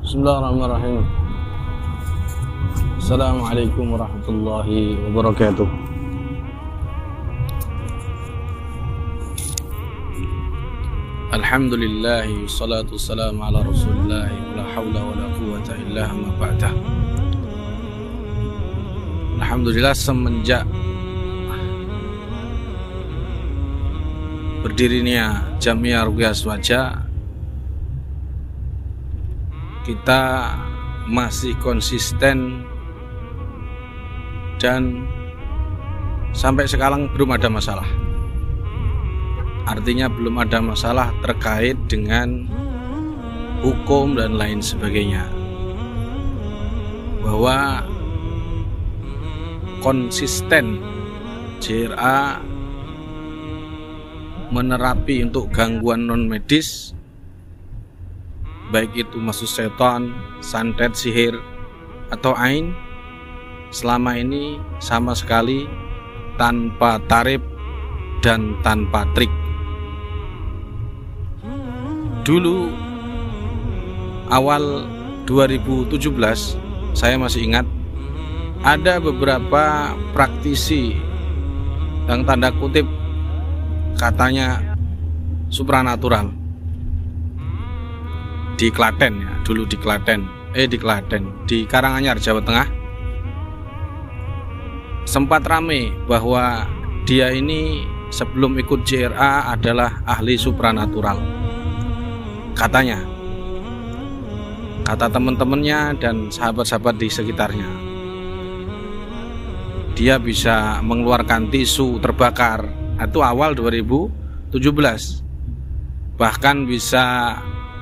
Bismillahirrahmanirrahim. Assalamualaikum warahmatullahi wabarakatuh. Alhamdulillah, salatu wassalamu ala rasulillah, la hawla wa la quwwata illa ma ba'dah. Alhamdulillah, semenjak berdirinya Jamiah Ruqyah Aswaja, kita masih konsisten dan sampai sekarang belum ada masalah. Artinya belum ada masalah terkait dengan hukum dan lain sebagainya. Bahwa konsisten JRA menerapi untuk gangguan non medis, baik itu masuk setan, santet, sihir, atau ain, selama ini sama sekali tanpa tarif dan tanpa trik. Dulu awal 2017 saya masih ingat ada beberapa praktisi yang tanda kutip katanya supranatural di Klaten ya, dulu di Klaten, di Karanganyar, Jawa Tengah. Sempat rame bahwa dia ini sebelum ikut JRA adalah ahli supranatural. Katanya, kata teman-temannya dan sahabat-sahabat di sekitarnya, dia bisa mengeluarkan tisu terbakar. Itu awal 2017. Bahkan bisa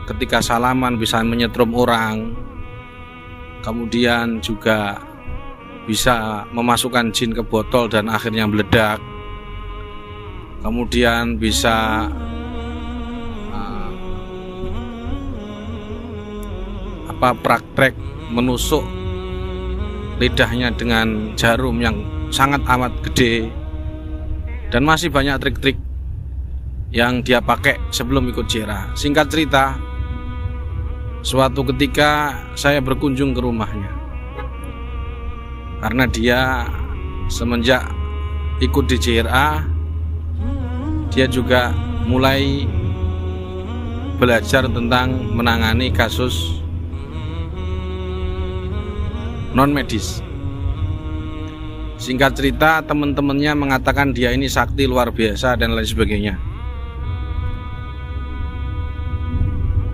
ketika salaman bisa menyetrum orang. Kemudian juga bisa memasukkan jin ke botol dan akhirnya meledak. Kemudian bisa praktek menusuk lidahnya dengan jarum yang sangat amat gede, dan masih banyak trik-trik yang dia pakai sebelum ikut JRA. Singkat cerita, suatu ketika saya berkunjung ke rumahnya, karena dia semenjak ikut di JRA, dia juga mulai belajar tentang menangani kasus non medis. Singkat cerita, teman-temannya mengatakan dia ini sakti luar biasa dan lain sebagainya.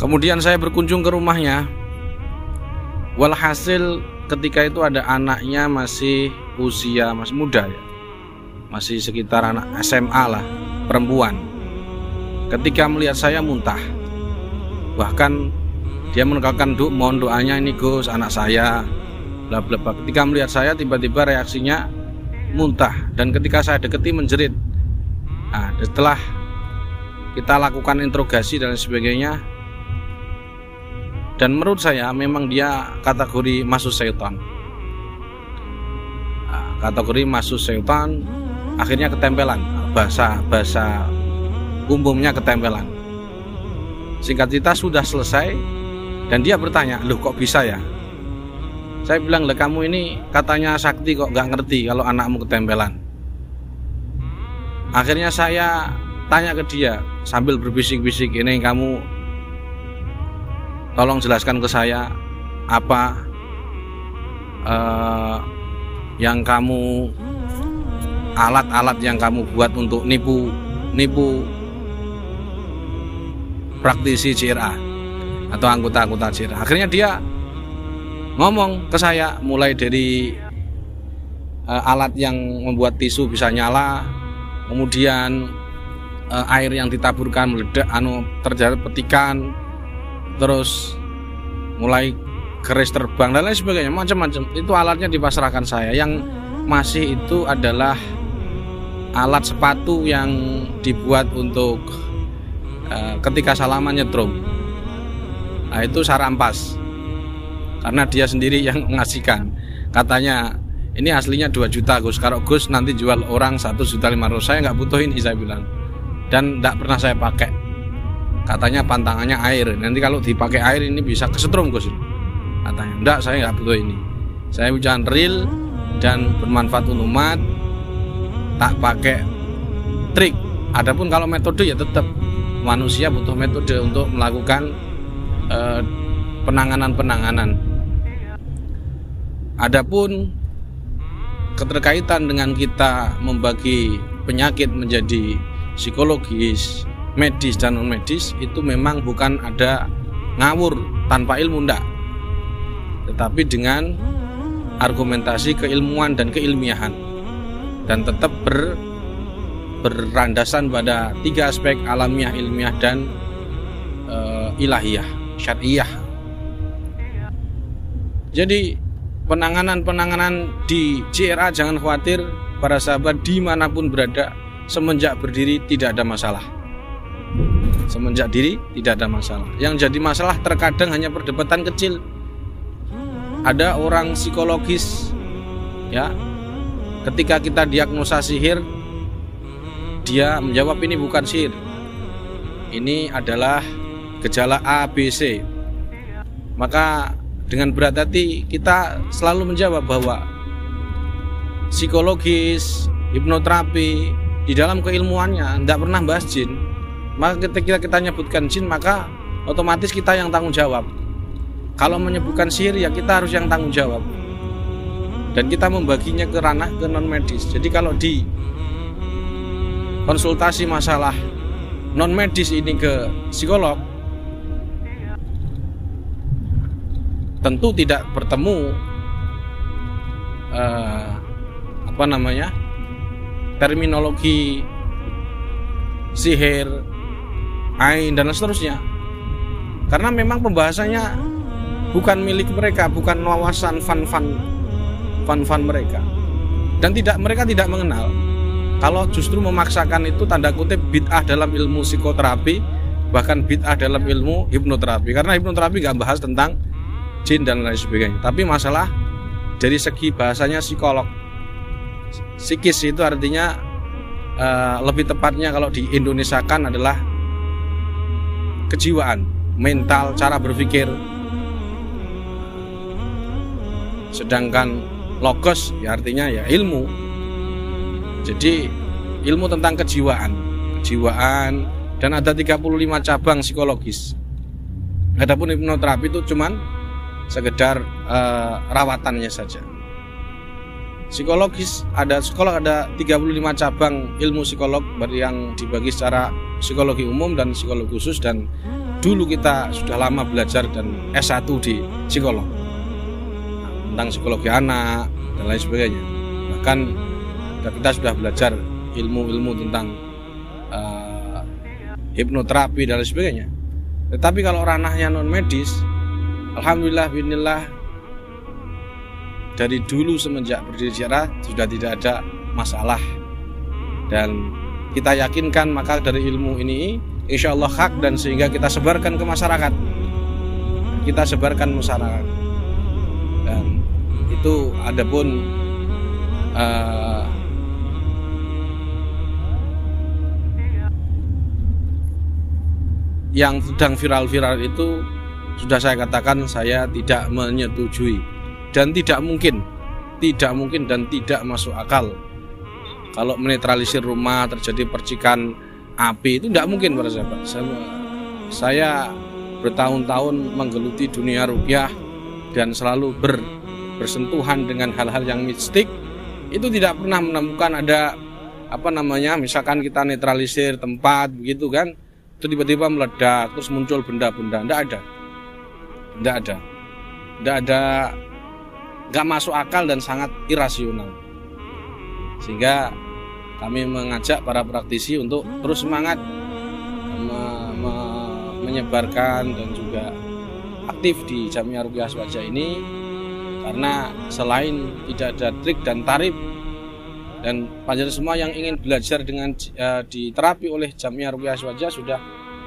Kemudian saya berkunjung ke rumahnya. Walhasil ketika itu ada anaknya masih usia masih muda ya, masih sekitar anak SMA lah, perempuan. Ketika melihat saya muntah, bahkan dia menekankan, mohon doanya ini Gus, anak saya bla bla bla. Ketika melihat saya tiba-tiba reaksinya muntah, dan ketika saya deketi menjerit. Nah, setelah kita lakukan interogasi dan sebagainya, dan menurut saya memang dia kategori masuk setan. Nah, kategori masuk setan, akhirnya ketempelan, bahasa umumnya ketempelan. Singkat cerita sudah selesai, dan dia bertanya, loh kok bisa ya? Saya bilang, lah kamu ini katanya sakti kok gak ngerti kalau anakmu ketempelan. Akhirnya saya tanya ke dia sambil berbisik-bisik, ini kamu tolong jelaskan ke saya apa yang kamu, alat-alat yang kamu buat untuk nipu praktisi JRA atau anggota-anggota JRA. Akhirnya dia ngomong ke saya mulai dari alat yang membuat tisu bisa nyala, kemudian air yang ditaburkan meledak, terjadi petikan, terus mulai keris terbang dan lain sebagainya, macam-macam. Itu alatnya dipasrahkan saya. Yang masih itu adalah alat sepatu yang dibuat untuk ketika salaman nyetrum. Nah, itu sarampas, karena dia sendiri yang mengasihkan. Katanya ini aslinya 2 juta Gus, kalau Gus nanti jual orang 1.500.000. Saya nggak butuh ini, saya bilang, dan nggak pernah saya pakai. Katanya pantangannya air, nanti kalau dipakai air ini bisa kesetrum Gus. katanya. Enggak, saya nggak butuh ini. Saya ujian real dan bermanfaat untuk umat, tak pakai trik. Adapun kalau metode ya tetap manusia butuh metode untuk melakukan penanganan. Adapun keterkaitan dengan kita membagi penyakit menjadi psikologis, medis dan non medis, itu memang bukan ada ngawur tanpa ilmu, enggak, tetapi dengan argumentasi keilmuan dan keilmiahan, dan tetap berlandasan pada 3 aspek: alamiah, ilmiah, dan ilahiyah, syariah. Jadi penanganan di CRA jangan khawatir para sahabat, dimanapun berada, semenjak berdiri tidak ada masalah. Semenjak diri tidak ada masalah. Yang jadi masalah terkadang hanya perdebatan kecil. Ada orang psikologis, ya, ketika kita diagnosa sihir, dia menjawab ini bukan sihir, ini adalah gejala A, B, C. Maka dengan berat hati kita selalu menjawab bahwa psikologis, hipnoterapi di dalam keilmuannya tidak pernah bahas jin. Maka ketika kita nyebutkan jin, maka otomatis kita yang tanggung jawab. Kalau menyebutkan sihir, ya kita harus yang tanggung jawab. Dan kita membaginya ke ranah ke non medis. Jadi kalau di konsultasi masalah non medis ini ke psikolog, tentu tidak bertemu terminologi sihir, ain dan seterusnya, karena memang pembahasannya bukan milik mereka, bukan wawasan fun mereka, dan mereka tidak mengenal. Kalau justru memaksakan itu tanda kutip bid'ah dalam ilmu psikoterapi, bahkan bid'ah dalam ilmu hipnoterapi, karena hipnoterapi gak bahas tentang jin dan lain sebagainya. Tapi masalah dari segi bahasanya psikolog, psikis itu artinya lebih tepatnya kalau di Indonesiakan adalah kejiwaan, mental, cara berpikir. Sedangkan logos ya artinya ya ilmu. Jadi ilmu tentang kejiwaan, dan ada 35 cabang psikologis. Adapun hipnoterapi itu cuman sekedar rawatannya saja. Psikologis ada 35 cabang ilmu psikolog yang dibagi secara psikologi umum dan psikologi khusus, dan dulu kita sudah lama belajar dan S1 di psikolog tentang psikologi anak dan lain sebagainya. Bahkan kita sudah belajar ilmu-ilmu tentang hipnoterapi dan lain sebagainya. Tetapi kalau ranahnya non medis, alhamdulillah binillah, dari dulu semenjak berdiri CRA sudah tidak ada masalah, dan kita yakinkan maka dari ilmu ini insya Allah hak, dan sehingga kita sebarkan ke masyarakat. Dan itu adapun yang sedang viral-viral itu sudah saya katakan saya tidak menyetujui, dan tidak mungkin dan tidak masuk akal kalau menetralisir rumah terjadi percikan api. Itu tidak mungkin para sahabat. Saya bertahun-tahun menggeluti dunia ruqyah dan selalu bersentuhan dengan hal-hal yang mistik. Itu tidak pernah menemukan ada misalkan kita netralisir tempat begitu kan, itu tiba-tiba meledak terus muncul benda-benda. Tidak ada, nggak masuk akal dan sangat irasional. Sehingga kami mengajak para praktisi untuk terus semangat menyebarkan dan juga aktif di Jamiah Ruqyah Aswaja ini, karena selain tidak ada trik dan tarif, dan panjenengan semua yang ingin belajar dengan diterapi oleh Jamiah Ruqyah Aswaja sudah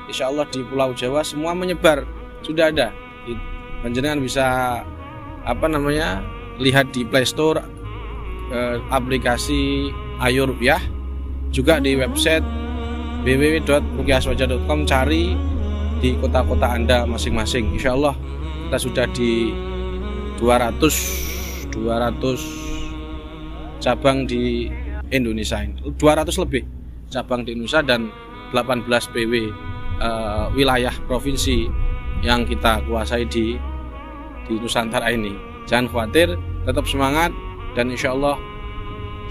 insya Allah di Pulau Jawa semua menyebar, sudah ada. Panjenengan bisa lihat di Play Store aplikasi Ayo Ruqyah, juga di website www.ruqyahaswaja.com, cari di kota-kota Anda masing-masing. Insya Allah kita sudah di 200 cabang di Indonesia ini. 200 lebih cabang di Indonesia dan 18 PW wilayah provinsi yang kita kuasai di Nusantara ini. Jangan khawatir, tetap semangat, dan insya Allah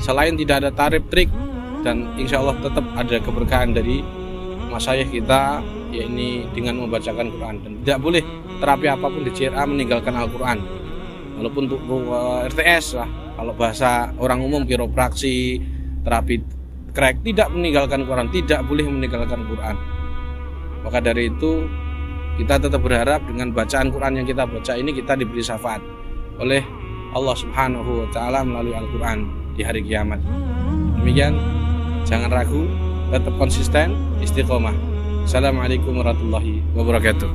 selain tidak ada tarif trik, dan insya Allah tetap ada keberkahan dari masyayikh kita, yakni dengan membacakan Quran. Dan tidak boleh terapi apapun di CRA meninggalkan Al-Quran, walaupun untuk RTS lah, kalau bahasa orang umum kiropraksi, terapi crack, tidak meninggalkan Quran, tidak boleh meninggalkan Quran. Maka dari itu kita tetap berharap dengan bacaan Quran yang kita baca ini kita diberi syafaat oleh Allah Subhanahu wa Ta'ala melalui Al-Quran di hari kiamat. Demikian, jangan ragu, tetap konsisten, istiqomah. Assalamualaikum warahmatullahi wabarakatuh.